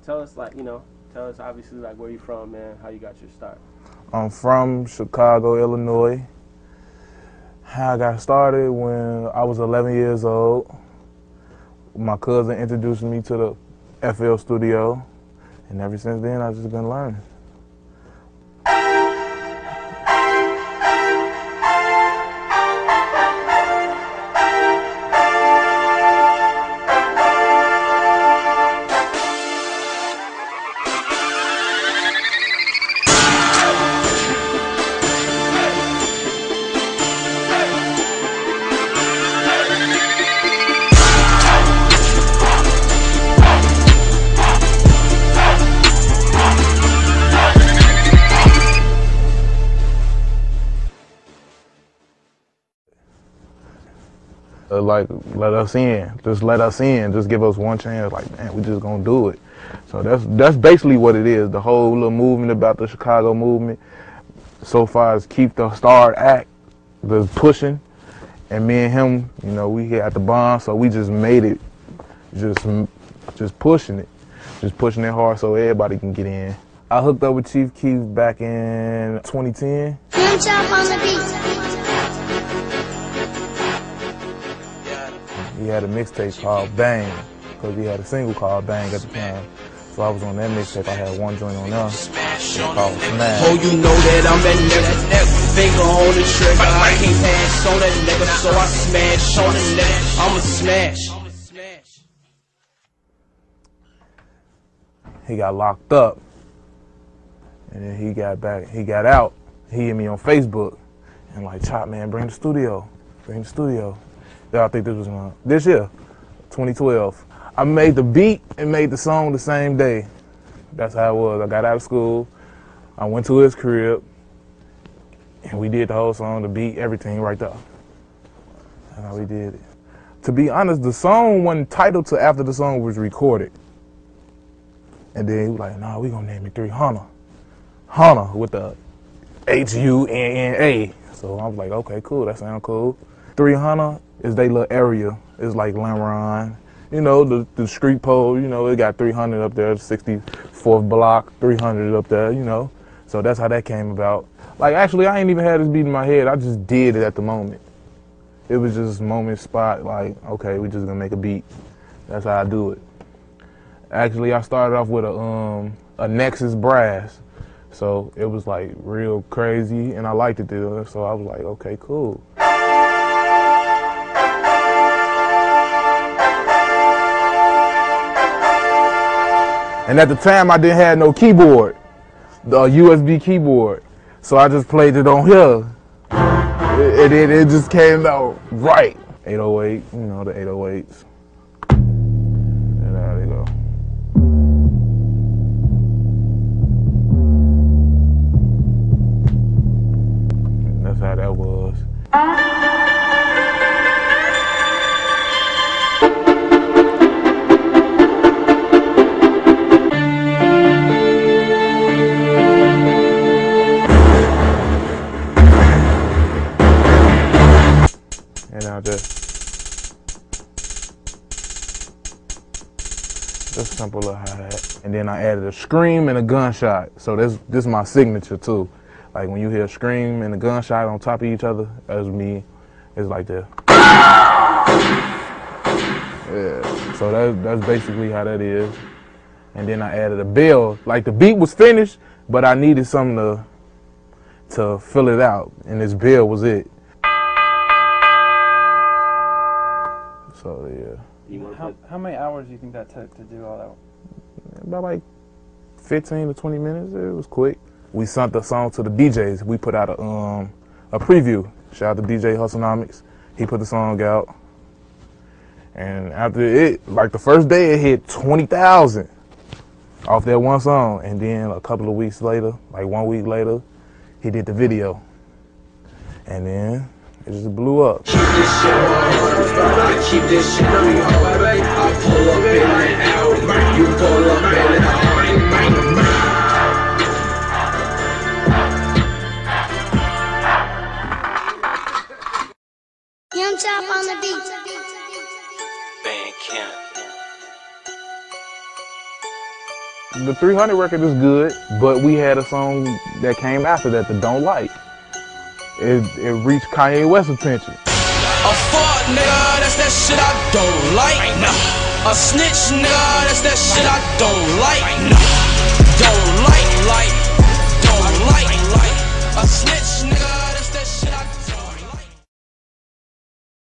tell us, like, tell us obviously, like, where you from, man, how you got your start. I'm from Chicago, Illinois. How I got started when I was 11 years old. My cousin introduced me to the FL studio, and ever since then I've just been learning. Like, let us in, just give us one chance, like, man, we just gonna do it. So that's basically what it is, the whole little movement about the Chicago movement. So far as Keef the Star act, the pushing, and me and him, we at the bond, so we just made it, just pushing it hard so everybody can get in. I hooked up with Chief Keef back in 2010. Jump on the beat. He had a mixtape called Bang, because he had a single called Bang at the time. So I was on that mixtape. I had one joint on there called Smash. Oh, you know that I'm that nigga, finger on the trigger. I can't pass on that nigga, so I smash on the nigga. I'ma smash. He got locked up, and then he got back. He got out. He hit me on Facebook, and like, Chop, man, bring the studio. I think this was this year, 2012. I made the beat and made the song the same day. That's how it was. I got out of school, I went to his crib, and we did the whole song, the beat, everything right there. That's how we did it. To be honest, the song wasn't titled till after the song was recorded. And then he was like, nah, we gonna name it 300. Hunter with the Hunna. So I was like, okay, cool, that sounds cool. 300 is they little area. It's like Lemron. The street pole, it got 300 up there, 64th block, 300 up there, So that's how that came about. Like, actually, I ain't even had this beat in my head. I just did it at the moment. It was just moment spot, like, okay, we just gonna make a beat. That's how I do it. Actually, I started off with a Nexus brass. So it was like real crazy, and I liked it there. So I was like, okay, cool. And at the time, I didn't have no keyboard, the USB keyboard. So I just played it on here. It just came out right. 808, the 808s. And there they go. And that's how that was. Just simple little hi-hat. And then I added a scream and a gunshot. So this is my signature too. Like when you hear a scream and a gunshot on top of each other, that's me. It's like that. Yeah. So that's basically how that is. And then I added a bell. Like the beat was finished, but I needed something to fill it out. And this bell was it. So yeah. How many hours do you think that took to do all that? About like 15 to 20 minutes. It was quick. We sent the song to the DJs. We put out a preview. Shout out to DJ Hustlenomics. He put the song out. And after it, like the first day, it hit 20,000 off that one song. And then a couple of weeks later, like 1 week later, he did the video. And then it just blew up. Keep this shit on. Keep this shit on. I pull up in and out. You pull up in and out. Young Chop on the beat. the 300 record is good, but we had a song that came after that, the Don't Like. It reached Kanye West's attention. A fuck nigga, that's that shit I don't like. A snitch nigga, that's that shit I don't like. Don't like.